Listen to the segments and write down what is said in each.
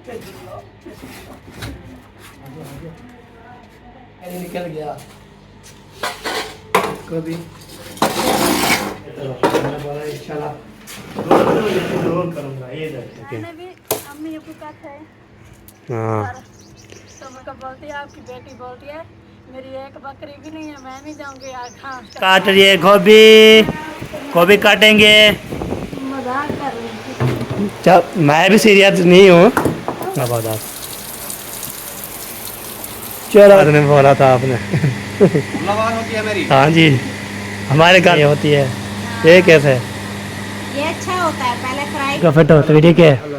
निकल गया इसको भी इंशाल्लाह जरूर करूँगा। ये मैंने भी अम्मी अबू का है। हाँ तो मैं बोलती है आपकी बेटी बोलती है मेरी एक बकरी भी नहीं है, मैं नहीं जाऊंगी आज। हाँ काट रही गोभी काटेंगे। मजाक कर रही थी। चल मैं भी सीरियस नहीं हूँ। चलो आपने बोला था आपने होती है मेरी। हाँ जी हमारे घर ये होती है। ये कैसे ये अच्छा होता है, पहले फ्राई का फिट होता है ठीक है।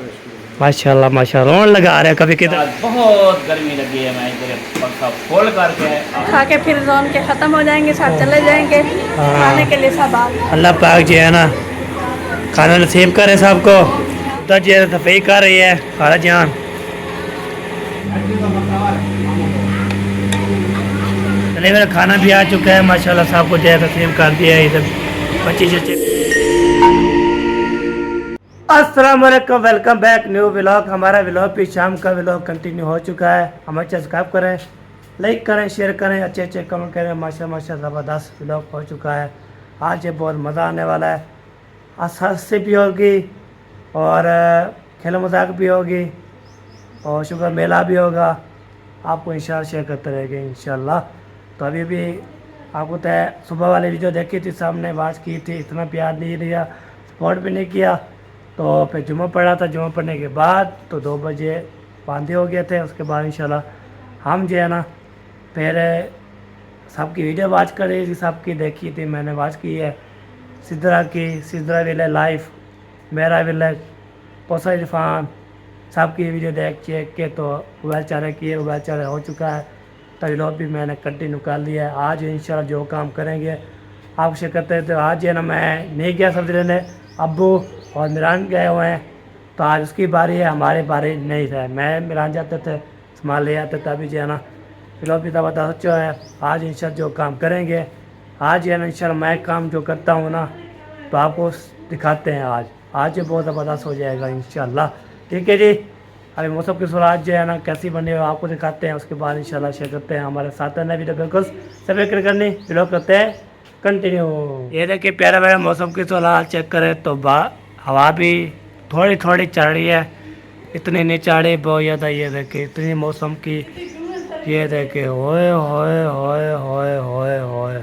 माशाल्लाह माशाल्लाह रोन लगा रहे कभी किधर। बहुत गर्मी लगी है, मैं इधर पंखा खोल करके खा के फिर जोन के खत्म हो जाएंगे, सब चले जाएंगे खाने के लिए सब आ गए। अल्लाह पाक जो है ना खाना नसीब करे सबको। तो जो है सफाई कर रही है खाला जान। चलिए मेरा खाना भी आ चुका है माशाल्लाह सबको जो है नसीब कर दिया है इधर बच्ची चच्ची। अस्सलाम वालेकुम, वेलकम बैक न्यू व्लॉग। हमारा व्लॉग भी शाम का व्लॉग कंटिन्यू हो चुका है। हमारे चैनल सब्सक्राइब करें, लाइक करें, शेयर करें, अच्छे अच्छे कमेंट करें। माशा ज़बरदस्त व्लॉग हो चुका है। आज ये बहुत मज़ा आने वाला है। हंसी भी होगी और खेल मजाक भी होगी और शुगर मेला भी होगा। आपको इंशाल्लाह शेयर करते रहेंगे इंशाल्लाह। तो अभी भी आपको तो सुबह वाली वीडियो देखी थी, सामने बात की थी, इतना प्यार नहीं दिया, सपोर्ट भी नहीं किया। तो फिर जुम्मा पढ़ा था, जुम्मा पढ़ने के बाद तो 2 बजे बांधे हो गए थे। उसके बाद इंशाल्लाह हम जो है ना फिर सबकी वीडियो वाच कर रही थी, सबकी देखी थी मैंने, वाच की है सिद्रा की, सिद्रा विले लाइफ, मेरा विले, पोसा इरफान, सबकी वीडियो देख चेक के तो मोबाइल चारे किए, मोबाइल चारे हो चुका है। तो व्लॉग भी मैंने कंटिन्यू कर लिया है। आज इंशाल्लाह जो काम करेंगे आप शेयर करते हैं। तो आज जो है ना मैं नहीं गया सब्जी लेने, अब्बू और मिरान गए हुए हैं। तो आज उसकी बारी है, हमारी बारी नहीं है। मैं मिरान जाते थे सामान ले आते थे। अभी जो है ना व्लॉग भी तो बता सोचा है आज इंशाल्लाह जो काम करेंगे। आज जो है ना इंशाल्लाह मैं काम जो करता हूँ ना तो आपको दिखाते हैं। आज जो बहुत ज़बरदस्त हो जाएगा इंशाल्लाह। ठीक है जी। अभी मौसम की सूरत जो है ना कैसी बनी हो आपको दिखाते हैं। उसके बाद इंशाल्लाह शेयर करते हैं। हमारे साथ है वीडियो बिल्कुल सभी करनी व्लॉग करते हैं कंटिन्यू। ये देखिए प्यारा प्यारा मौसम की सूरत चेक करें तो हवा भी थोड़ी थोड़ी चल रही है, इतनी नहीं चढ़ रही बहुत ज़्यादा। ये देखिए इतनी मौसम की, ये देखिए होए होए होए होए होए होए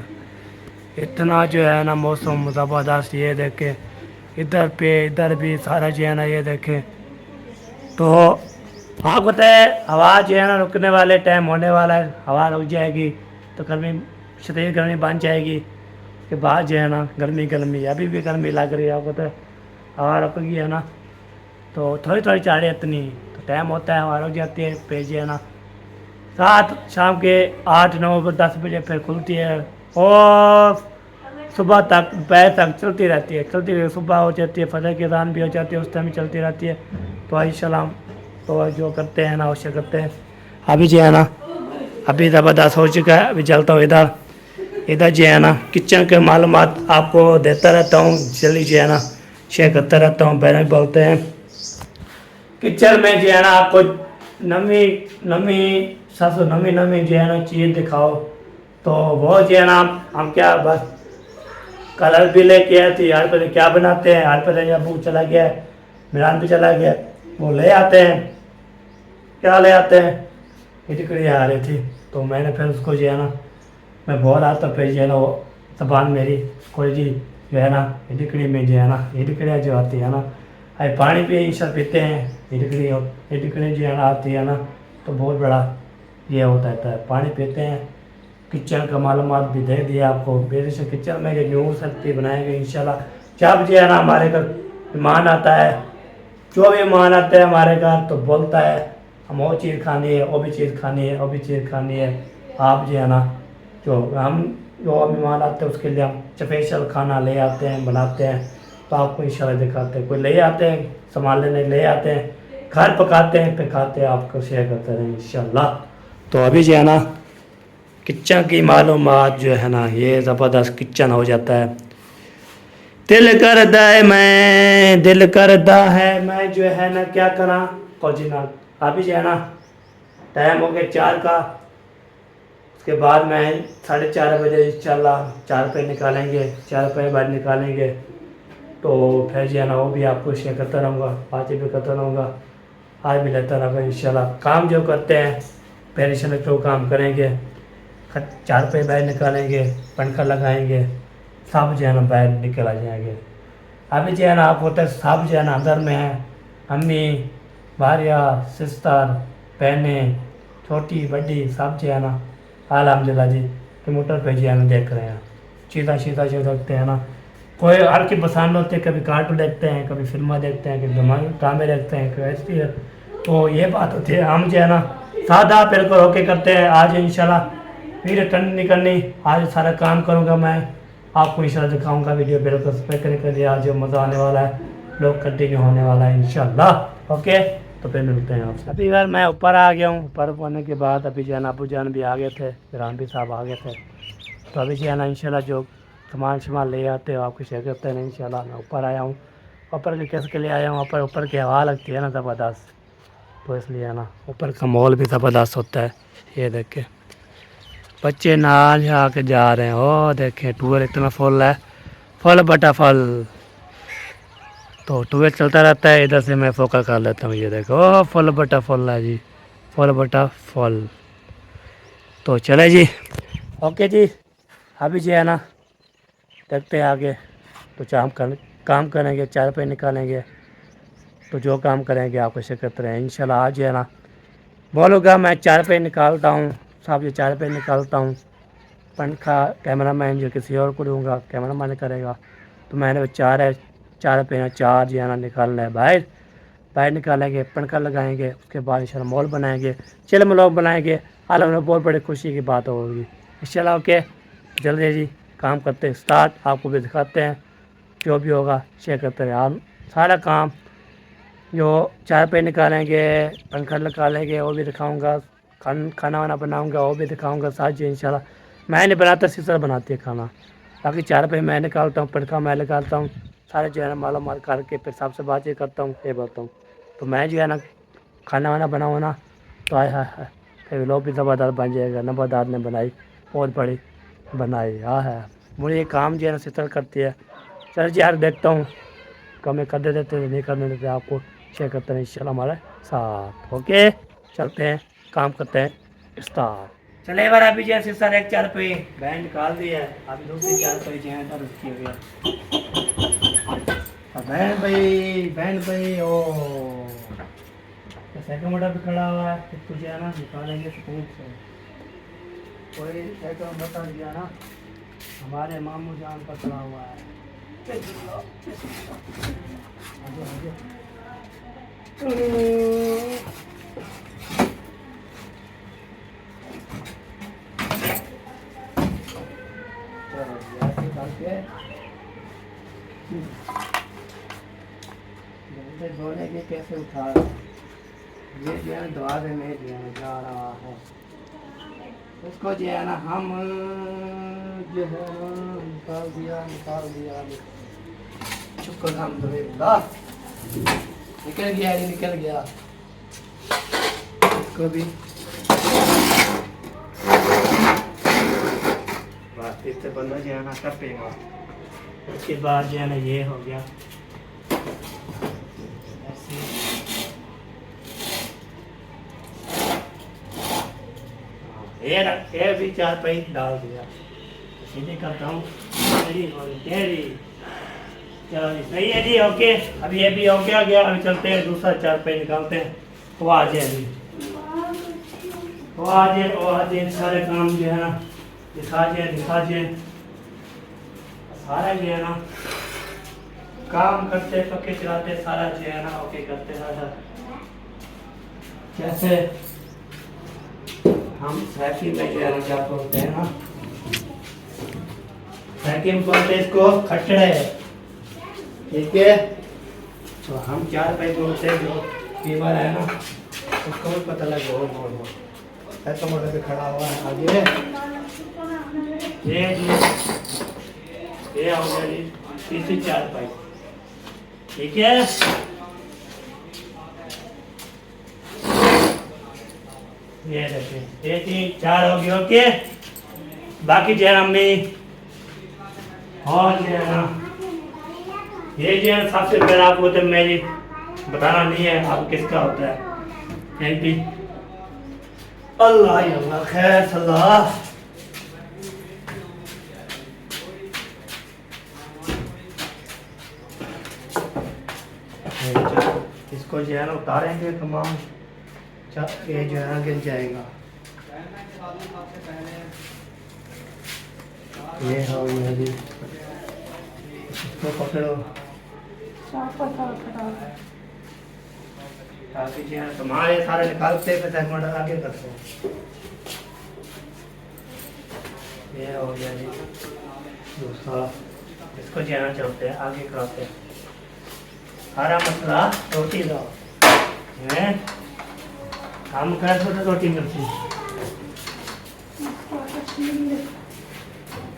इतना जो है ना मौसम ज़बरदस्त। ये देखे इधर पे इधर भी सारा जो है ना ये देखे। तो आपको पता है हवा जो है ना रुकने वाले टाइम होने वाला है। हवा रुक जाएगी तो गर्मी शदीद गर्मी बन जाएगी। के बाद जो है ना गर्मी गर्मी अभी भी गर्मी लग रही है। आपको तो हवा रुक गई है ना तो थोड़ी थोड़ी चाड़े इतनी तो टाइम होता है हवा रुक जाती है। पे जो है ना 7 शाम के 8 9 10 बजे फिर खुलती है और सुबह तक दोपहर तक चलती रहती है। सुबह हो जाती है, फजर की अज़ान भी हो जाती है, उस टाइम भी चलती रहती है। तो इंशाल्लाह तो जो करते हैं ना अवश्य करते हैं। अभी जो है ना अभी ज़बरदस्त हो चुका है। अभी चलता हूँ इधर जो है ना किचन के मालूमात आपको देता रहता हूँ, जल्दी जो है ना शेयर करता रहता हूँ। बहन बोलते हैं किचन में जो है ना आपको नमी नमी सासू नमी नमी जो है ना चीज़ दिखाओ। तो वो जो है ना हम क्या बस कलर भी लेके आए थे यार, पहले क्या बनाते हैं यार, पहले अबू चला गया, मिरान भी चला गया, वो ले आते हैं। क्या ले आते हैं हिटकड़ी आ रही थी तो मैंने फिर उसको जो है ना मैं बोल रहा था फिर जो है ना वो जबान मेरी कोई जी जो है ना हिटकड़ी में जो है ना हिटकड़ियाँ जो आती है ना अरे पानी भी इंशाल्लाह पीते हैं। हिटकड़ी जो है ना आती है ना तो बहुत बड़ा ये होता है, पानी पीते हैं। किचन का मालूमात भी दे दिया आपको। मेरे से किचन में जो न्यू सब्जी बनाएंगे इंशाल्लाह। जब जो है ना हमारे घर मेहमान आता है, जो भी मेहमान आता है हमारे घर तो बोलता है हम वो चीज़ खानी है, वो भी चीज़ खानी है, वो भी चीज़ खानी है। आप जो है ना जो मेहमान आते हैं उसके लिए हम स्पेशल खाना ले आते हैं, बनाते हैं। तो आपको इंशाल्लाह दिखाते हैं। कोई ले आते हैं सामान लेने ले आते हैं, घर पकाते हैं फिर खाते हैं, आपको शेयर करते हैं इंशाल्लाह। तो अभी जो है ना किचन की मालूमात जो है ना ये ज़बरदस्त किचन हो जाता है। दिल करता है मैं जो है ना क्या करा कोजी ना अभी जो है ना टाइम हो गया 4 का। उसके बाद मैं 4:30 बजे इंशाल्लाह 4 रुपये निकालेंगे, 4 रुपये बाद निकालेंगे तो फिर जो है ना वो भी आपको शेयर करता रहूँगा, बातें भी करता रहूँगा, आज भी लेता रहूँगा इंशाल्लाह। काम जो करते हैं फिर इंशाल्लाह जो काम करेंगे 4 रुपये बाहर निकालेंगे, पंखा लगाएंगे, सब जो है ना बाहर निकल आ जाएंगे। अभी जो है ना आप होते सब जो है ना अंदर में है, अम्मी, भारिया, सिस्टर, बहनें, छोटी बड़ी सब जो है ना अल्हम्दुलिल्लाह जी कंप्यूटर पे जो है ना देख रहे हैं, सीधा सीधा जो देखते हैं ना, कोई हर की पसंद होते हैं, कभी कार्टून देखते हैं, कभी फिल्म देखते हैं, कभी ड्रामे देखते हैं, कभी ऐसी है। तो ये बात होती है, हम जो है ना सादा बिल्कुल होके करते हैं। आज इंशाल्लाह वीडियो टर्न नहीं करनी, आज सारा काम करूँगा मैं, आपको इंशाल्लाह दिखाऊंगा वीडियो बिल्कुल स्पेक्ट कर दिया, आज जो मज़ा आने वाला है लोग कंटिन्यू होने वाला है इंशाल्लाह। ओके तो फिर मिलते हैं आपसे। अभी यार मैं ऊपर आ गया हूँ, ऊपर होने के बाद अभी जो है ना अबू जान भी आ गए थे, राम भी साहब आ गए थे, तो अभी जो है ना इंशाल्लाह जो सामान ले आते हो आपको शेयर करते हैं इंशाल्लाह। मैं ऊपर आया हूँ, ऊपर के कैसे के लिए आया हूँ, ऊपर की हवा लगती है ना ज़बरदस्त, तो इसलिए है ना ऊपर का माहौल भी ज़बरदस्त होता है। ये देख के बच्चे नाल आके जा रहे हैं, ओ देखें टूर इतना फुल है, फुल बटा फल। तो टूर चलता रहता है, इधर से मैं फोकस कर लेता हूँ। ये देखो ओ फुल बटा फुल है जी, फुल बटा फुल। तो चले जी, ओके जी। अभी जो है ना देखते हैं आगे, तो काम करेंगे, 4 रुपये निकालेंगे, तो जो काम करेंगे आपको शेयर करते रहें इंशाल्लाह। आज है ना बोलूँगा मैं 4 रुपये निकालता हूँ, साहब ये 4 रुपये निकालता हूँ, पंखा कैमरा मैन जो किसी और को दूँगा, कैमरा मैन करेगा, तो मैंने 4 रुपये 4 जो है ना निकालना है बाहर निकालेंगे, पंखा लगाएंगे, उसके बाद इंशाल्लाह मॉल बनाएंगे, चिल व्लॉग बनाएंगे, अलग बहुत बड़ी खुशी की बात होगी इंशाल्लाह। ओके जल्दी जी काम करते हैं स्टार्ट, आपको भी दिखाते हैं जो भी होगा शेयर करते हैं। हम सारा काम जो 4 रुपये निकालेंगे, पंखा निकालेंगे वो भी दिखाऊंगा, खाना वाना बनाऊंगा वो भी दिखाऊंगा, साथ जो इंशाल्लाह। मैं नहीं बनाता, सिस्टर बनाती है खाना, बाकी 4 रुपये मैं निकालता हूँ, पंखा मैं निकालता हूँ, सारे जो है ना माल करके फिर सबसे बातचीत करता हूँ, ये बोलता हूँ। तो मैं जो है ना खाना वाना बनाऊँ ना, तो आए हाय फिर लोग भी ज़बरदस्त बन जाएगा। नंबरदार ने बनाई, बहुत बड़ी बनाई, हाँ है। मुझे ये काम जो है ना सिस्टर करती है। चल जी यार देखता हूँ, कमें कर देते नहीं करने देते, आपको शेयर करते हैं इंशाल्लाह हमारे साथ। ओके चलते हैं, काम करते हैं स्टार्ट। चले बार अभी जो है सिस्टर 1 4 रुपये बैंड निकाल दी है, अभी दूसरी 4 रुपये जो है इधर रखी हुई है। बैंड भाई ओ साइकिल मोटर भी खड़ा हुआ है, इसको जो है ना निकालेंगे स्कूल से। कोई साइकिल मोटर जो है ना हमारे मामू जान का खड़ा हुआ है। धोने के कैसे उठा ये जो है दवा देने जो है जा रहा है, उसको जो है ना हम जो है निकाल दिया शुक्र अल्हम्दुलिल्लाह, निकल गया इसको भी बस इससे बंदा जो है ना टपेगा। उसके बाद जो है ना ये हो गया ये भी 4 रुपये डाल दिया, सीधे करता हूँ तेरी। चलो जी सही है जी, ओके। अभी ये भी ओके आ गया, अभी चलते हैं दूसरा 4 रुपये निकालते हैं। वो आ जाए अभी, वो आ जाए सारे काम जो है ना दिखा जाए सारा जो है ना काम करते पक्के चलाते सारा जो है ना ओके करते सारा। जैसे हम साइकिल में जो है ना क्या बोलते हैं ना, साइकिल में बोलते हैं इसको खटड़े, ठीक है। तो हम 4 रुपये बोलते हैं, जो फीवर है ना उसको भी पता लगे हो ऐसा मोटर पे खड़ा हुआ है आगे। ये हो गया जी तीसरी 4 रुपये, ठीक है। ये देखिए, ये 3 4 हो गए। ओके, बाकी जो है अम्मी और जो है ना, ये जो है सबसे पहले आपको तो मेरी बताना नहीं है आप किसका होता है। एमपी अल्लाह ही अल्लाह, खैर सल्लाह। इसको जो है ना उतारेंगे तमाम, ये जो है ना गिर जाएगा। ये हो गया जी, इसको पकड़ो ताकि जो है तुम्हारे सारे निकालते पे तक मॉडल आगे करते हैं। ये हो गया जी दूसरा, इसको जो है ना चलते हैं आगे कराते हैं। सारा मसला रोटी का है, हम कैसे तो रोटी मिलती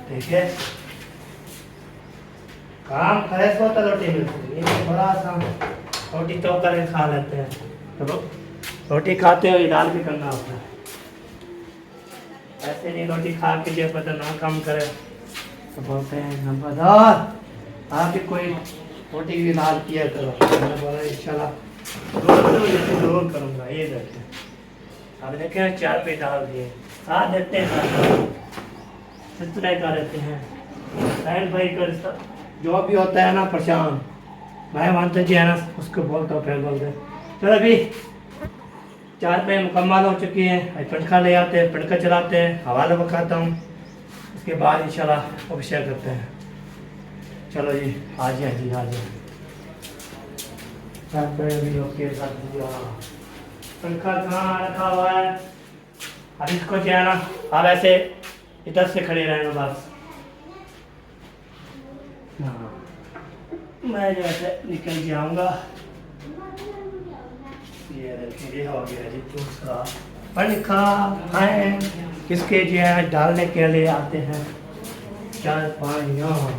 ठीक है, काम फ्रेश होता रोटी मिलती है। ये बड़ा सा रोटी तो करके खा लेते हैं, तो रोटी खाते हुए दाल भी करना होता है। ऐसे नहीं रोटी खा के जो पता ना काम करे तो बोलते हैं नंबरदार आप भी कोई रोटी की दाल किया करो। मैंने बोला इंशाल्लाह जरूर करूँगा। ये देखें, अब देखें 4 पे डाल दिए, साथ देते हैं इस तरह का रहते हैं। बहन भाई का रिश्ता जो भी होता है ना परेशान, भाई मानते जी है ना, उसको बोलता हूँ फिर बोलते। चलो अभी 4 पे मुकम्मल हो चुकी हैं। पंखा ले आते हैं, पंखा चलाते हैं, हवा लगाता हूँ, उसके बाद इंशाल्लाह अभिषेक करते हैं। चलो जी आ जाए जी, आ जाए 4 पे भी ओके। पंखा कहाँ रखा हुआ है, अब इसको जो है ना अब ऐसे इधर से खड़े रहना बस। हाँ, मैं जैसे निकल जाऊंगा। ये देखिए हो गया जी दूसरा पंखा है, किसके जो है डालने के लिए आते हैं 4 5 यहाँ।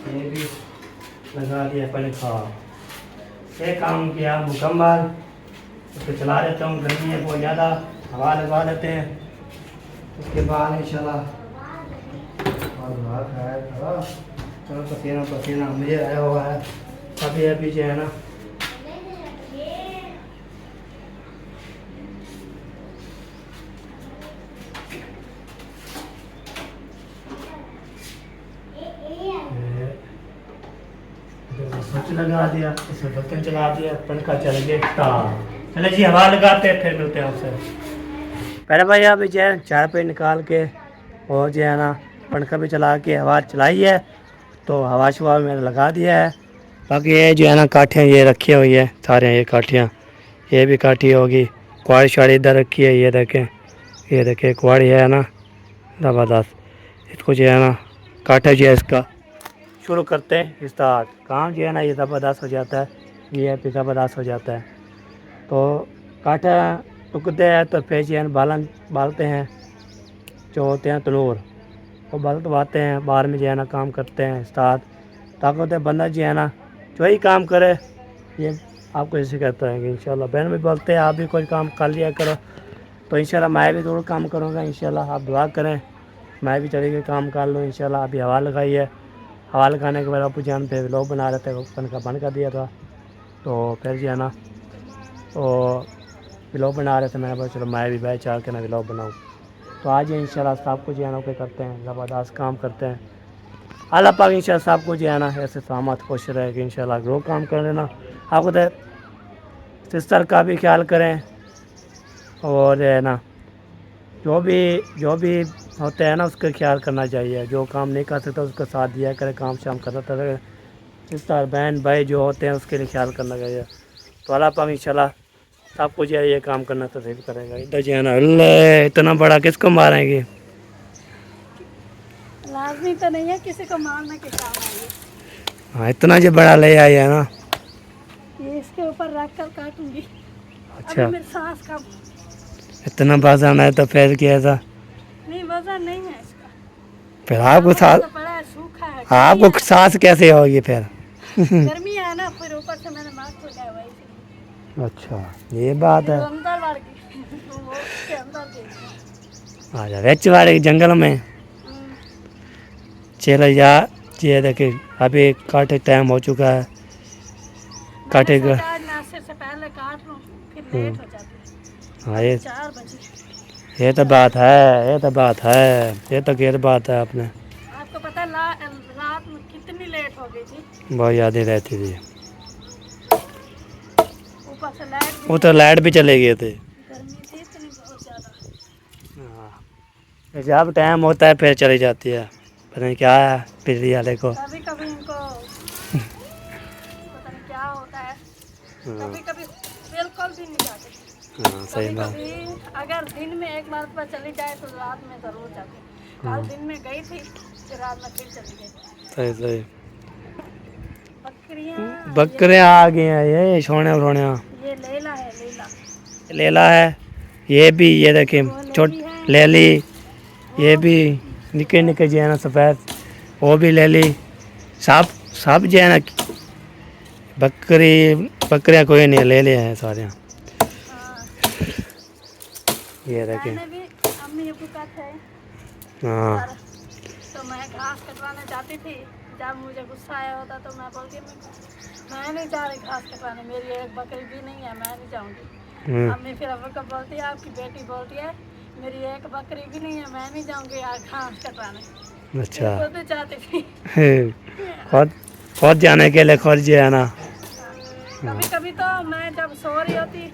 ये भी लगा दिया पंखा, ये काम किया मुकम्मल। उसको चला देता हूँ, गर्मी है बहुत ज़्यादा, हवा लगवा देते हैं। उसके बाद इंशाल्लाह चलो पसीना पसीना मुझे आया हुआ है। अभी अभी जो है ना स्विच लगा दिया, इसमें बर्तन चला दिया, पंखा चल गया। चले जी हवा लगाते हैं, फिर मिलते हैं आपसे। पहले भाई अभी जो है 4 पे निकाल के और जो है ना पंखा भी चला के हवा चलाई है, तो हवा शवा मैंने लगा दिया है। बाकी ये जो है ना काठियाँ ये रखी हुई है सारे, ये काठियाँ, ये भी काठी होगी। कुआड़ी शाड़ी इधर रखी है, ये देखें कुआड़ी है ना ज़बरदस्त। इसको जो है ना काठा जो है इसका शुरू करते हैं स्टार्ट। काम जो है ना ये ज़बरदस्त हो जाता है, ये भी ज़बरदस्त हो जाता है। तो काठा टुकते हैं तो फिर जो है ना बालते हैं, जो होते हैं तनूर, वो बलवाते हैं, बाहर में जो है ना काम करते हैं स्टार्ट। ताकि होते बंदा जो है ना जो ही काम करे, ये आपको ऐसे कहता है कि इंशाल्लाह बहन भी बोलते हैं आप भी कोई काम कर लिया करो, तो इंशाल्लाह मैं भी ज़रूर काम करूँगा। इंशाल्लाह आप दुआ करें, मैं भी चले गए काम कर लूँ इंशाल्लाह। अभी हवा लगाई है, हवा लगाने के बाद अबू जान पे व्लॉग बना रहे थे, पंखा बंद कर दिया था, तो फिर जो है ना तो व्लॉग बना रहे थे। मैंने बोला चलो मैं भी भाई चाह के ना व्लॉग बनाऊँ। तो आज इंशाल्लाह सब कुछ जो है ना कोई करते हैं, ज़बरदस्त काम करते हैं। अल्लाह पाक इंशाल्लाह सब कुछ जो है ना ऐसे सहमत खुश रहे कि इंशाल्लाह रोज़ काम कर लेना। आपको तो सिस्टर का भी ख्याल करें, और जो है ना जो भी होते हैं ना उसका ख्याल करना चाहिए। जो काम नहीं कर सकता उसका साथ दिया करे, काम शाम करता रहे। सिस्टर बहन भाई जो होते हैं उसके लिए ख्याल करना चाहिए। तो अल्लाह पाक इंशाल्लाह सब कुछ ये काम करना तो सही करेगा। इधर जो है ना अल्लाह इतना बड़ा किसको मारेंगे, लाजमी तो नहीं है किसी को मारने के काम आएगी। हाँ इतना जो बड़ा ले आई है ना, ये इसके ऊपर रख कर काटूंगी। अच्छा अभी मेरी सांस का इतना वजन है तो फिर क्या था, नहीं, वजन नहीं है इसका। फिर आपको सांस, तो बड़ा है, सूखा है, आपको सांस कैसे होगी फिर गर्मी है ना, फिर ऊपर से मैंने मास्क लगाया हुआ है इसलिए। अच्छा ये बात है। अंदर वाड़ की वो उसके अंदर के आ जा वेच वाले जंगल में। चलो यार ये देखिए अभी काटे टाइम हो चुका है। मैंने काटेगा। सोचा आज नाश्ते से पहले काट लूं फिर लेट हो जाती। हाँ ये 4 बजे ये तो बात है, ये तो बात है, ये तो गैर बात है आपने। आपको पता है रात में कितनी लेट हो गई थी। बहुत यादें रहती थी। ऊपर से लाइट भी वो तो लाइट भी चले गए थे। गर्मी थी इतनी बहुत ज्यादा। हाँ जब टाइम होता है फिर चली जाती है। पता नहीं क्या है बिजली वाले को। कभी कभी इनको पता नहीं क्या होता है। हाँ, कभी कभी बिल्कुल भी नहीं जाते। हाँ सही कभी बात। कभी अगर दिन में एक बार पर चली जाए तो रात में जरूर जाती। कल दिन में गई थी फिर रात में फिर चली गई। सही सही। बकरियाँ बकरे आ गए हैं ये सोने रोने। ये लैला है लैला। लेला है ये भी, ये देखिए वो छोट लेली है। लेली। ये भी निके निके जो है ना सफ़ेद वो भी लेली। सब सब जो है ना बकरी बकरियाँ कोई नहीं ले लिए हैं सारे। हाँ, ये देखिए। मैंने भी अम्मी अबू का थे हाँ पर तो मैं घास कटवाने जाती थी। जब मुझे गुस्सा आया होता तो मैं बोलती मैं नहीं जा रही घास कटवाने, मेरी एक बकरी भी नहीं है, मैं नहीं जाऊँगी। अम्मी फिर अबू को बोलती है आपकी बेटी बोलती है मेरी एक बकरी भी नहीं है, मैं नहीं जाऊँगी आज घास कटवाने। अच्छा। खुद जाती थी। खुद खुद जाने के लिए खुद जो है ना। कभी कभी तो मैं जब सो रही होती,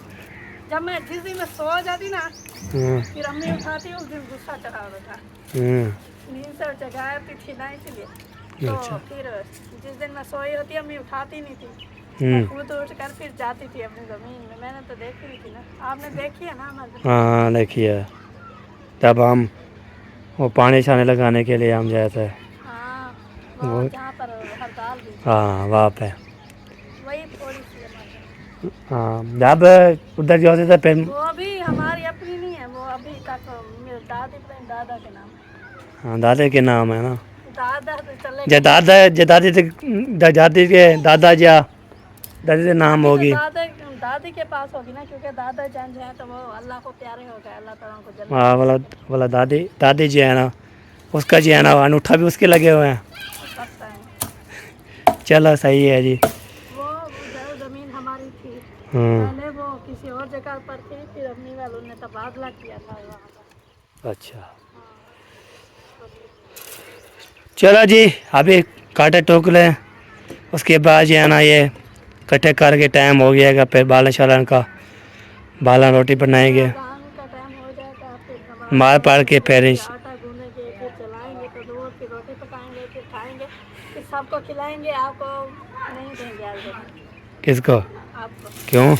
जब मैं जिस दिन में सो जाती ना फिर अम्मी उठाती उस दिन गुस्सा चढ़ा होता था। नींद से जगाती थी ना इसलिए तो अच्छा। फिर जिस दिन मैं सोई होती अम्मी उठाती नहीं थी। खुद उठ कर फिर जाती थी अपनी ज़मीन में। मैंने तो देखी हुई थी ना, आपने देखी है ना हमारे। हाँ देखिए तब हम वो पानी छाने लगाने के लिए हम गए थे। हाँ वो वो जहाँ पर हड़ताल भी थी, हाँ वहाँ पे। वही थोड़ी सी हमारी। हाँ जब उधर जो होते थे फिर। वो भी हमारी अपनी नहीं है, वो अभी तक मेरे दादा के नाम है। हाँ दादे के नाम है ना। दादा तो चले जे दादा जे दादी थे दादी के दादा जा दादी के नाम तो होगी। दादी के पास होगी ना क्योंकि दादा जान जाए तो वो अल्लाह को प्यारे हो गए, अल्लाह ताला को जल्दी हाँ वाला दादी दादी जी है ना उसका जी है ना अंगूठा भी उसके लगे हुए हैं। सकता है। चलो सही है जी। वो ज़मीन हमारी थी हाँ पहले, वो किसी और जगह पर थी, फिर अम्मी वालों ने तबादला किया था वहाँ पर। अच्छा चलो जी अभी काटे टोक लें उसके बाद जो है ना ये इकट्ठे करके टाइम हो गया फिर बालन शालन का बालन रोटी बनाएंगे अज़ान का टाइम हो जाएगा फिर नमाज मार पार के फिर आटा गूंदेंगे फिर चलाएंगे तो दूर फिर रोटी पकाएंगे फिर खाएंगे फिर सबको खिलाएंगे। आपको नहीं देंगे आज रोटी, किसको आपको, क्यों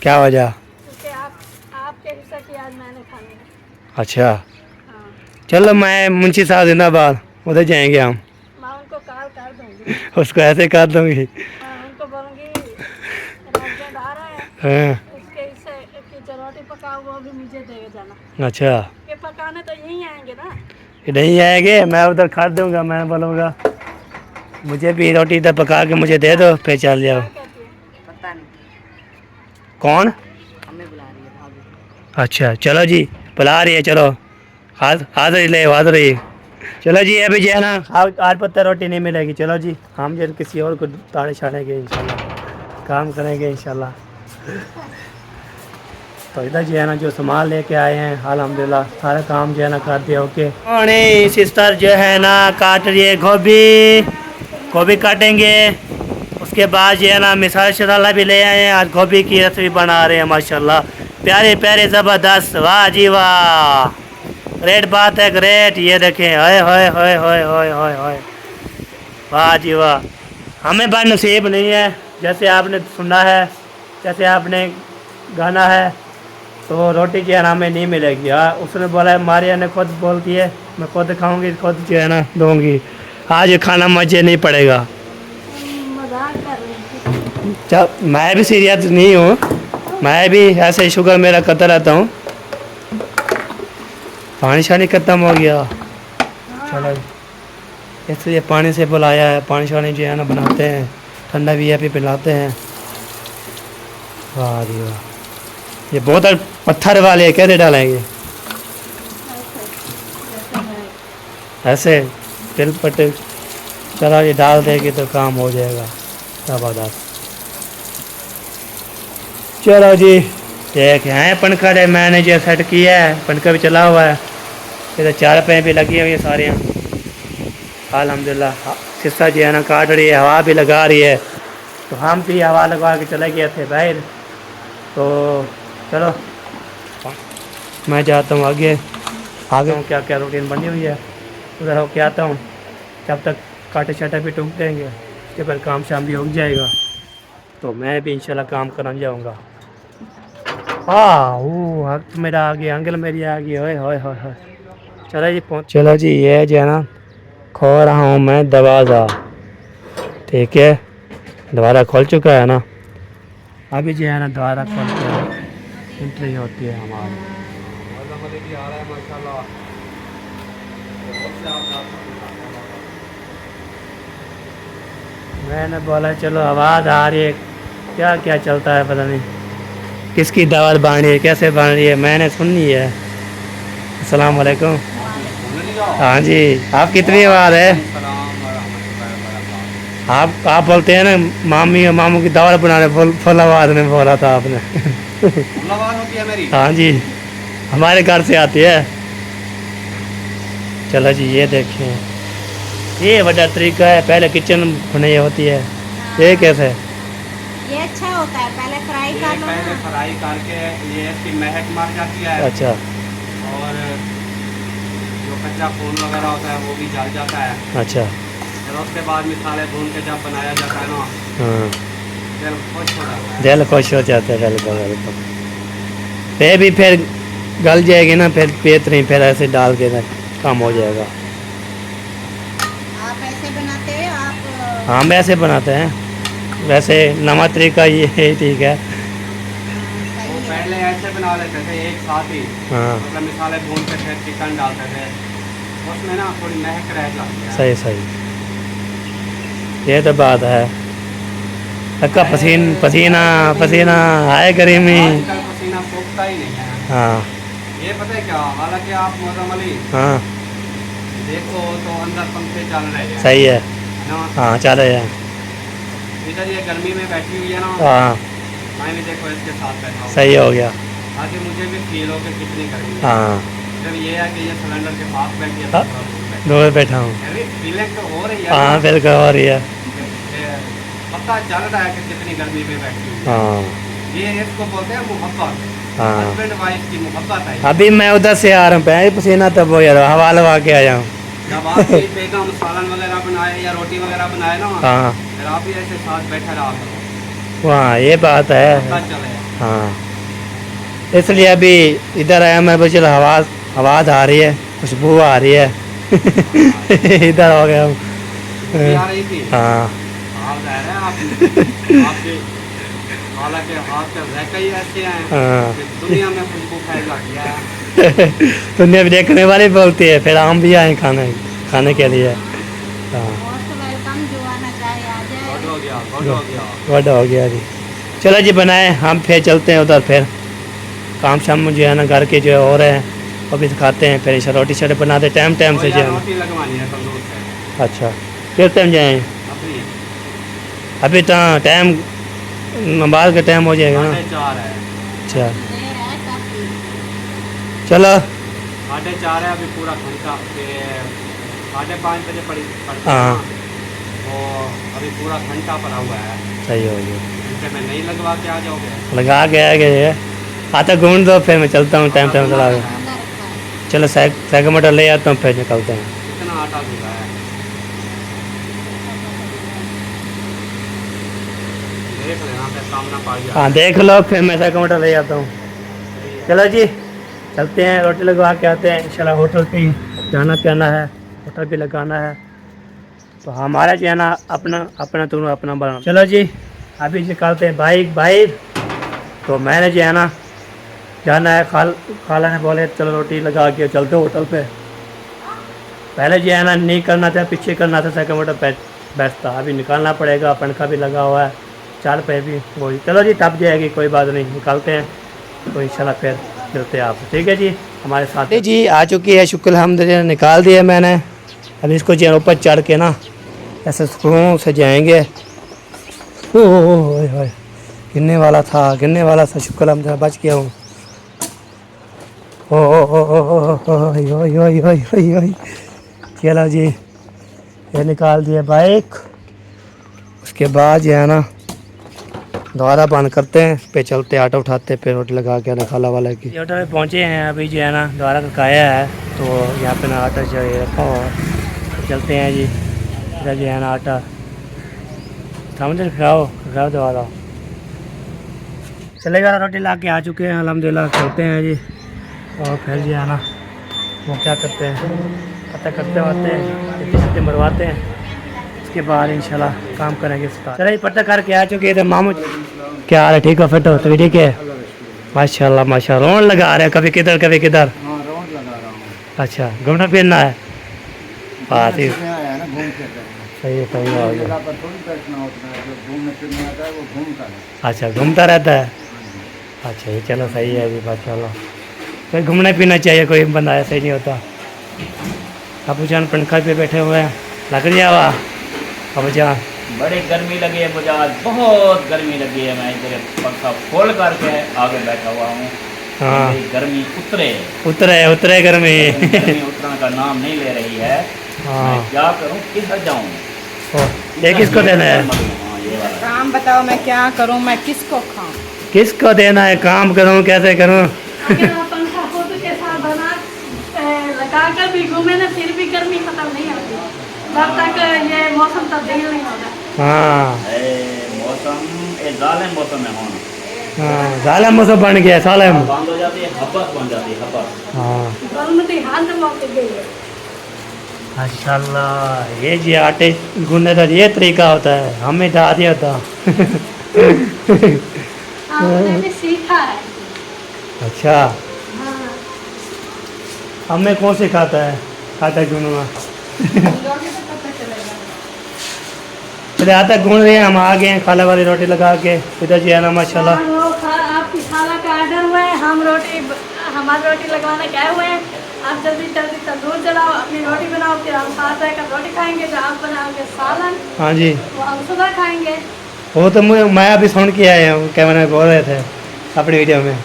क्या वजह। क्योंकि आपके हिस्से की आज मैंने खानी है। अच्छा हाँ चलो मैं मुंशी साहब जिंदाबाद उधर जाएंगे हम। मैं उनको कॉल कर दूँगी। उसको ऐसे कर दूंगी। मैं उनको बोलूँगी हस्बैंड आ रहा है हाँ उसके हिस्से की जो रोटी पकाओ वो भी मुझे दे जाना। अच्छा ये पकाने तो यहीं आएंगे ना। ये नहीं आएंगे मैं उधर खा दूंगा मैं बोलूँगा मुझे भी रोटी इधर पका के मुझे दे दो फिर चल जाओ। क्या कहती है पता नहीं, कौन हमें बुला रही है भाभी। अच्छा चलो जी बुला रही है चलो हाजिर ले हाजिर रही। चलो जी अभी जो है ना आज पत्ता रोटी नहीं मिलेगी। चलो जी हम जो किसी और को ताड़े छाड़ेंगे इंशाल्लाह काम करेंगे इंशाल्लाह। तो इधर जो है ना जो सामान लेके आए हैं अल्हम्दुलिल्लाह सारा काम जो है ना कर दिया ओके। सिस्टर जो है ना काट रही है गोभी काटेंगे उसके बाद जो है ना मिसाल शसाला भी ले आए हैं आज गोभी की रेसिपी बना रहे हैं माशाल्लाह प्यारे प्यारे ज़बरदस्त वाह जी वाह ग्रेट बात है ग्रेट। ये देखें हाय हाय हाय हाय हाय हाय हाय वाह जी वाह। हमें बात नसीब नहीं है जैसे आपने सुना है जैसे आपने गाना है तो रोटी जो है ना हमें नहीं मिलेगी। हाँ उसने बोला है मारिया ने खुद बोलती है मैं खुद खाऊंगी खुद जो है ना दूँगी आज ये खाना मुझे नहीं पड़ेगा। मजाक कर रही हूँ। चल मैं भी सीरियस नहीं हूँ मैं भी ऐसे शुगर मेरा करता रहता हूँ। पानी शानी ख़त्म हो गया। चलो इसलिए पानी से बुलाया है पानी शानी जो है ना बनाते हैं ठंडा भी है फिर पिलाते हैं। वाह जी वाह, ये बोतल पत्थर वाले कैसे डालेंगे? ऐसे तिल पट्टे, चलो ये डाल देगी तो काम हो जाएगा ज़बरदस्त। चलो जी, देख हैं पंखा है, मैंने जो सेट किया है, पंखा भी चला हुआ है, इधर चार पे भी लगी हुई है सारे। अल्हम्दुलिल्लाह शीशा जो है ना काट रही है, हवा भी लगा रही है, तो हम भी हवा लगा के चले गए थे बाहर। तो चलो मैं जाता हूँ आगे आगे क्या क्या रूटीन बनी हुई है उधर होके आता हूँ। जब तक कांटे शाटे भी टूट देंगे, उसके बाद काम शाम भी हो जाएगा, तो मैं भी इंशाल्लाह काम करने जाऊँगा। हाँ वो वक्त मेरा आ गया, अंकल मेरी आ गई, होए होए होए होए। चलो जी पहुँच, चलो जी ये जो है ना खो रहा हूँ मैं दरवाज़ा, ठीक है, दोबारा खोल चुका है ना, अभी जो है ना दोबारा खोल के एंट्री होती है हमारी। मैंने बोला चलो आवाज़ आ रही है, क्या क्या चलता है पता नहीं, किसकी दावत बांध रही है, कैसे बांध रही है, मैंने सुननी है। अस्सलाम वालेकुम। हाँ जी, आप कितनी आवाज़ है? आप बोलते हैं ना मामी और मामू की दावत बनाने, फुल आवाज़ में बोला था आपने। होती है मेरी। हाँ जी, हमारे घर से आती है। चलो जी ये देखें, ये बड़ा तरीका है, पहले किचन बनाई होती है, ये कैसे? ये अच्छा होता है, पहले फ्राई कर लो पहले ना। फ्राई करके ये इसकी महक मर जाती है, अच्छा और जो कच्चा खून वगैरह होता है वो भी जल जाता है। अच्छा, फिर उसके बाद मसाले भून के जब बनाया जाता है ना, हाँ दिल खुश हो जाता है। दिल खुश हो जाता है, बिल्कुल बिल्कुल। ये भी फिर गल जाएगी ना, फिर पेत नहीं, फिर ऐसे डाल के ना काम हो जाएगा। आप ऐसे बनाते हो आप? हाँ वैसे बनाते हैं, वैसे नवा तरीका ये ठीक है। वो पहले ऐसे बना लेते थे एक साथ ही, हाँ मतलब मसाले भून के फिर चिकन डालते थे, उसमें ना थोड़ी महक रह जाती है। सही सही, ये तो बात है। अक्का पसीना पसीना आए गर्मी। आजकल पसीना सूखता ही नहीं है। हाँ ये पता है क्या, हालांकि आप मौसम अली हाँ देखो तो अंदर पंखे चल रहे हैं, सही है, है ना। हाँ चल रहे हैं। इधर ये गर्मी में बैठी हुई है ना, हाँ मैं भी देखो इसके साथ बैठा हूँ, सही हो गया। ताकि मुझे भी फील हो कि कितनी गर्मी है। हाँ जब ये है कि ये सिलेंडर के पास बैठी है हाँ, तो थोड़ा दूर बैठी दूर बैठा हूँ। है। फीलिंग तो हो रही है हाँ ना, बिल्कुल हो रही है। ये पता चल रहा है कि कितनी गर्मी में बैठी हुई है। हाँ ये इसको बोलते हैं मोहब्बत, हाँ, हस्बैंड वाइफ की मोहब्बत है। अभी मैं उधर से आ रहा हूँ, पहले पसीना तब हो यार, हवा लगा के आया हूँ। जब आप कोई बेगम सालन वगैरह बनाए या रोटी वगैरह बनाए ना, हाँ फिर आप ही ऐसे साथ बैठे रहा करो, वहाँ ये बात है। पता चले। हाँ इसलिए अभी इधर आया मैं, बस चलो आवाज़ आ रही है, खुशबू आ रही है। इधर हो गया हूँ। ये आ रही थी। हाँ आप रह रहे हैं आप आपके हालांकि हाथ के रह ही ऐसे हैं हाँ। कि दुनिया में खुशबू फैल जाती है। दुनिया भी देखने वाली बोलती है, फिर हम भी आए खाने के लिए। हाँ मोस्ट वेलकम, जो आना चाहे आ जाए। गुड हो गया, गुड हो गया। बड़ा हो गया जी। चलो जी बनाए, हम फिर चलते हैं उधर, फिर काम शाम जो है ना घर के जो है हो रहे हैं, वो भी खाते हैं, फिर ऐसा रोटी शोटी बनाते टाइम से जो है ना। रोटी लगवानी है तंदूर से। अच्छा किस टाइम जाएँ? अभी अभी तो टाइम नमाज का टाइम हो जाएगा ना। 4:30 है। अच्छा देर है काफी। चलो 4:30 है, अभी पूरा घंटा, फिर 5:30 बजे पड़ती है हाँ। ना, तो अभी पूरा घंटा पड़ा हुआ है। सही हो गया, घंटे में नहीं लगवा के आ जाओगे? लगा के आ गए। आता घूम दो, फिर मैं चलता हूँ, टाइम चला के। अंदर रखा है। चलो साइकिल मोटर ले आता हूँ, फिर निकलते हैं। कितना आटा धुला है, देख लेना, फिर सामना पड़ गया। हाँ देख लो, फिर मैं साइकिल मोटर ले आता हूँ। चलो जी चलते हैं, रोटी लगवा के आते हैं इंशाल्लाह। होटल पे ही जाना पीना है, होटल भी लगाना है, तो हमारा जो है ना अपना दोनों अपना बना। चलो जी अभी निकालते हैं बाइक। तो मैंने जो है ना जाना है, खाला ने बोले चलो रोटी लगा के चलते होटल पे। पहले जो है ना नहीं करना था, पीछे करना था, साइकिल मोटर बैठता, अभी निकालना पड़ेगा, पंखा भी लगा हुआ है, चाल पे भी वही। चलो जी टप जाएगी, कोई बात नहीं, निकालते हैं तो इंशाल्लाह फिर मिलते हैं आपसे, ठीक है जी हमारे साथ जी। आ चुकी है, शुक्र अल्हम्दुलिल्लाह निकाल दिया मैंने। अब इसको जो ऊपर चढ़ के ना ऐसे स्क्रू से जाएंगे। ओह गिरने वाला था, गिरने वाला था, शुक्र अल्हम्दुलिल्लाह बच गया हूँ। चलो जी ये निकाल दिया बाइक। उसके बाद जो है ना दोबारा बंद करते हैं, पे चलते आटा उठाते फिर रोटी लगा के खाला वाला की। होटल में पहुँचे हैं अभी जो है ना, दोबारा का काया है तो यहाँ पे ना आटा जो है रखा हुआ है। चलते हैं जी, इधर जो है ना आटा समझ खाओ दोबारा चलेगा। रोटी ला के आ चुके हैं अल्हम्दुलिल्लाह, चलते हैं जी। और फिर जो है ना वो क्या करते हैं, पता करते होते हैं, छुट्टी मरवाते हैं, उसके बाद इंशाल्लाह काम करेंगे स्टार्ट। चलिए पता करके आ चुके हैं। मामू क्या हाल है, ठीक हो, फिट हो, तो ठीक है माशाल्लाह माशाल्लाह। रोड लगा रहे हैं, कभी किधर कभी किधर। हाँ रोड लगा रहा हूँ। अच्छा घूमना फिरना है, बात ही आया है ना, घूम फिर रहे हैं। सही है सही है। जगह पर थोड़ी बैठना होता है, जो घूमने फिरने आता है वो घूमता है। अच्छा घूमता रहता है, अच्छा ये चलो सही है अभी माशाल्लाह। फिर घूमना पीना चाहिए, कोई बंदा ऐसा ही नहीं होता। अबू जान पंखा पे बैठे हुए हैं, लग रहा हुआ अबू जान। बड़ी गर्मी लगी है मुझे आज, बहुत गर्मी लगी है। मैं इधर पंखा खोल करके आगे बैठा हुआ हूँ। हाँ मेरी गर्मी उतरे उतरे गर्मी। गर्मी उतरने का नाम नहीं ले रही है। हाँ मैं क्या करूँ, किधर जाऊँ? ये किसको देना है? हाँ, ये वाला। काम बताओ, मैं क्या करूं, मैं किसको खाऊं? किसको देना है? काम करूँ कैसे करूँ? अगर आप पंखा खुद के साथ बना लगा कर भी घूमे ना, फिर भी गर्मी खत्म नहीं होती जब तक ये मौसम तब्दील नहीं होगा। हाँ मौसम ये जालिम मौसम है होना। हाँ जालिम मौसम बन गया, सालिम। बंद हो जाती है, हपस बन जाती है, हपस। हाँ गर्मी हाथ में मौत गई है। माशाल्लाह, ये जी आटे गूंदने का ये तरीका होता है, हमें जा दिया था। आपने भी सीखा है। अच्छा हाँ हमें कौन सिखाता है आटा गूंदना? लोगे तो पता चलेगा। चले आटा गूंद रहे हैं, हम आ गए हैं खाला वाली रोटी लगा के। इधर जी है ना माशाल्लाह। आपकी खाला का ऑर्डर हुआ है, हम हमारी रोटी लगवाने गए हुए हैं। आप जल्दी जल्दी तंदूर जलाओ, अपनी रोटी बनाओ, फिर हम साथ रहकर रोटी खाएंगे। जो आप बनाओगे सालन, हाँ जी वो हम सुबह खाएंगे। वो तो मैं अभी सुन के आया हूँ, कैमरे में बोल रहे थे अपनी वीडियो में।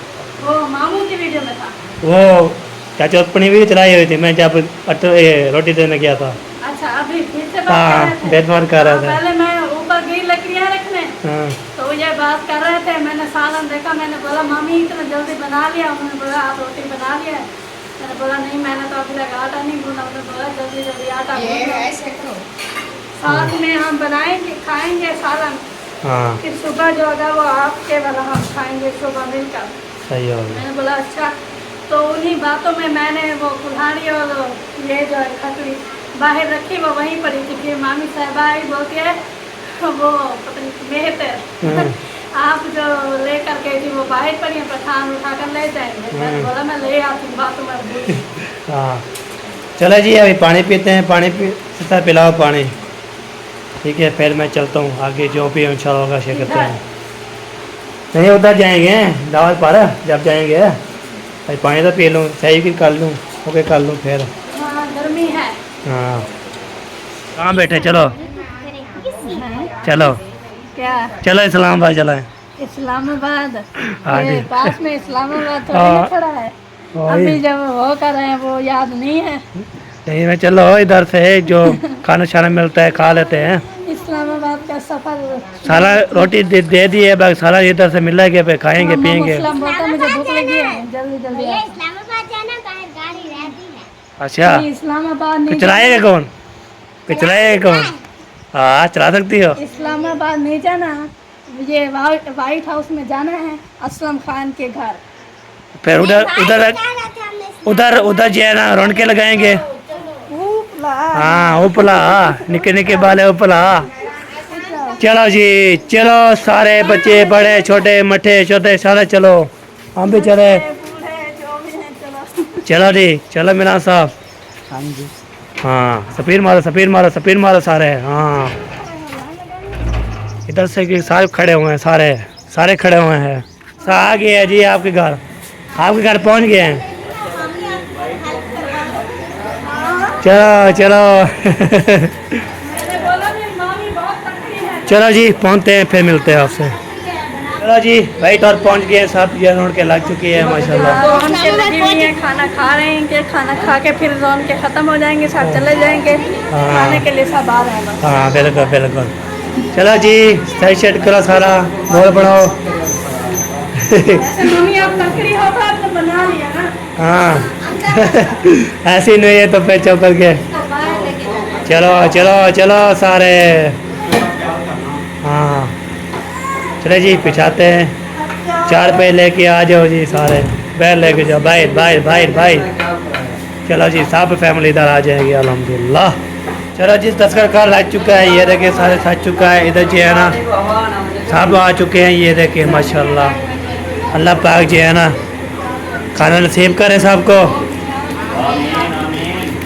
वो मामू की वीडियो में था। वो क्या चौथपनी भी चलाई हुई थी, मैं जब रोटी देने गया था। अच्छा अभी फिर से बात हाँ, कर रहे थे। बेदमार कर रहे थे। पहले मैं ऊपर गई लकड़ियाँ रखने, हाँ तो ये बात कर रहे थे। मैंने सालन देखा, मैंने बोला मामी इतना जल्दी बना लिया? उन्होंने बोला आप रोटी बना लिया है। मैंने बोला नहीं, मैंने तो अभी तक आटा नहीं गूंदा। उन्होंने बोला जल्दी जल्दी आटा ये गूंदो। ऐसे करो। साथ में हम बनाएंगे, खाएंगे सालन। हाँ फिर सुबह जो होगा वो आपके वाला हम खाएंगे सुबह मिलकर। सही हो गया। मैंने बोला अच्छा। तो उन्हीं बातों में मैंने वो कुल्हाड़ी और ये जो है खटड़ी बाहर रखी, वो वहीं पड़ी थी। फिर मामी साहबा आई, बोलती है वो पता नहीं मेहतर आप जो लेकर गई थी वो बाहर पड़ी है, पठान उठा कर ले जाएंगे। मैंने बोला मैं ले आती हूँ, बातों में भूल गई। हाँ चलो जी अभी पानी पीते हैं, पानी पीता पिलाओ पानी, ठीक है। फिर मैं चलता हूँ आगे, जो भी इंशाल्लाह होगा शेयर करते हैं। नहीं उधर जाएंगे दावत पर, जब जाएंगे भाई पानी तो पी लूँ, चाय भी कर लूँ, ओके कर लूँ फिर। हाँ गर्मी है। हाँ कहाँ बैठे? चलो चलो क्या चलो इस्लामाबाद चलो। इस्लामाबाद हाँ जी। ये पास में इस्लामाबाद थोड़ी हाँ। ना खड़ा है। वही। अभी जब वो कर रहे हैं वो याद नहीं है। नहीं मैं चलो इधर से जो खाना शाना मिलता है खा लेते हैं। इस्लामाबाद का सफर सारा रोटी दे दी है, बस सारा इधर से मिलेगा, फिर खाएंगे पियेंगे। मुस्लिम बोलता है, मुझे भूख लगी है, जल्दी जल्दी आओ। इस्लामाबाद जाना, बाहर गाड़ी रहती है। अच्छा नहीं, इस्लामाबाद नहीं चलाएगा कौन? चलाएगा कौन? हाँ चला सकती हो। इस्लामाबाद नहीं जाना, ये व्हाइट हाउस में जाना है, असलम खान के घर। फिर उधर उधर उधर उधर जो है ना रौनके लगाएंगे। हाँ उपला, निके निके बाले उपला। चलो जी चलो, सारे बच्चे बड़े छोटे मठे छोटे सारे चलो, हम भी चले। बूढ़े जो भी हैं चलो। चलो जी चलो मिलान साहब। हाँ जी हाँ, सफीर मारो सफीर मारो सफीर मारो सारे। हाँ इधर से कि सारे खड़े हुए हैं, सारे खड़े हुए हैं। आ गए हैं जी आपके घर पहुंच गए हैं। चलो चलो मैंने बोला मेरी मामी बहुत तकड़ी है। चलो जी पहुंचते हैं, फिर मिलते हैं आपसे। चलो जी वाइट और पहुंच गए, सब ये रोड के लग चुकी है माशाल्लाह। रोन के लगी हुई है, खाना खा रहे हैं कि खाना खा के फिर रोन के ख़त्म हो जाएंगे, सब चले जाएंगे खाने के लिए, सब आ रहे हैं बस। हाँ बिल्कुल बिल्कुल। चलो जी सही सेट करो सारा, बोल बनाओ। ऐसे मम्मी आप तकड़ी हो तो आपने बना लिया ना। हाँ ऐसी नहीं है तो फिर चुप करके चलो चलो चलो सारे। हाँ चलो जी पिछाते हैं, 4 पे लेके आ जाओ जी सारे, बैठ लेके जाओ, बाइट बाइट बाइट बाइट। चलो जी सब फैमिली इधर आ जाएगी अल्हम्दुलिल्लाह। चलो जी तस्कर कार लग चुका है, ये देखिए सारे सज चुका है। इधर जो है ना सब आ चुके हैं, ये देखिए माशाल्लाह। अल्लाह पाक जो है ना खाना नसीब करे सबको,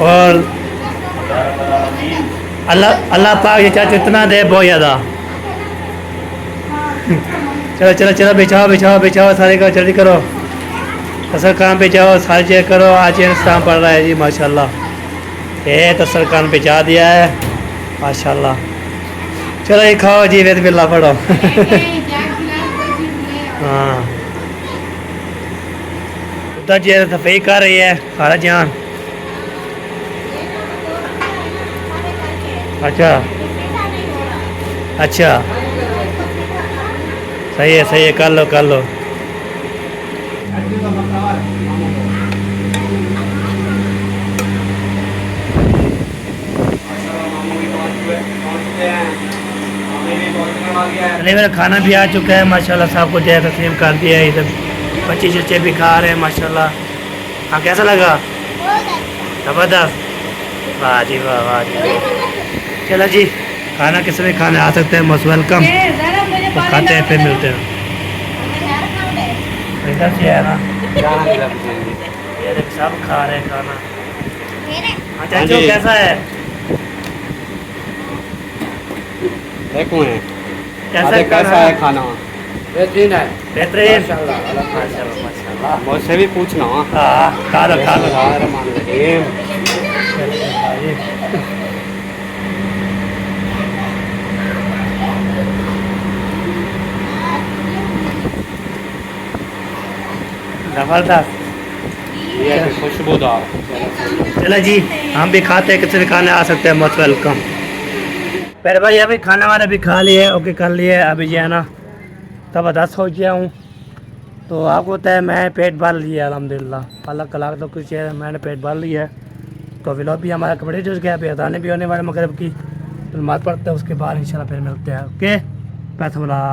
और अल्लाह पाक ये चाहे इतना दे बहुत ज़्यादा। चलो चलो चलो बिछाओ बिछाओ बिछाओ सारे का जल्दी करो, तसर काम पे जाओ, सारी चेक करो। आज ये शाम पड़ रहा है जी माशाल्लाह। ये तसर काम बिछा दिया है माशाल्लाह। चलो ये खाओ जी, वेद बिल्ला पढ़ो। हाँ उधर जी सफाई कर रही है सारा जान। अच्छा अच्छा सही है कर लो कर लो। अरे मेरा खाना भी आ चुका है माशाल्लाह, सबको जो है तस्लीम कर दिया है। इधर बच्चे चच्चे भी खा रहे हैं माशाल्लाह। हाँ कैसा लगा? ज़बरदस्त, वाह जी वाह वाह जी। चलो जी खाना किसी भी खाने आ सकते हैं, मोस्ट वेलकम। तो खाते हैं फिर मिलते हैं। इधर से है ना ये देख सब खा रहे हैं खाना। हाँ चाचू कैसा है? कैसा है खाना? बेहतरीन है। बेहतरीन माशाल्लाह मुझसे भी पूछना। हाँ खा लो खा लो। जबरदस्त खुशबूदार। चलो जी हम भी खाते हैं, किसी भी खाने आ सकते हैं, मोस्ट वेलकम। पहले भाई अभी खाना वाना भी खा लिए, ओके कर लिए। अभी जो है ना तब 10 हो गया हूँ, तो आपको होता है मैं पेट भर लिया अल्हम्दुलिल्लाह। अल्लाह कला तो कुछ है, मैंने पेट भर लिया है। तो व्लॉग भी हमारा कपड़े जो गया, अभी अदाने भी होने वाले मगरब की, तो नमाज़ पढ़ते हैं, उसके बाद इंशाल्लाह फिर मिलते हैं। ओके पैसा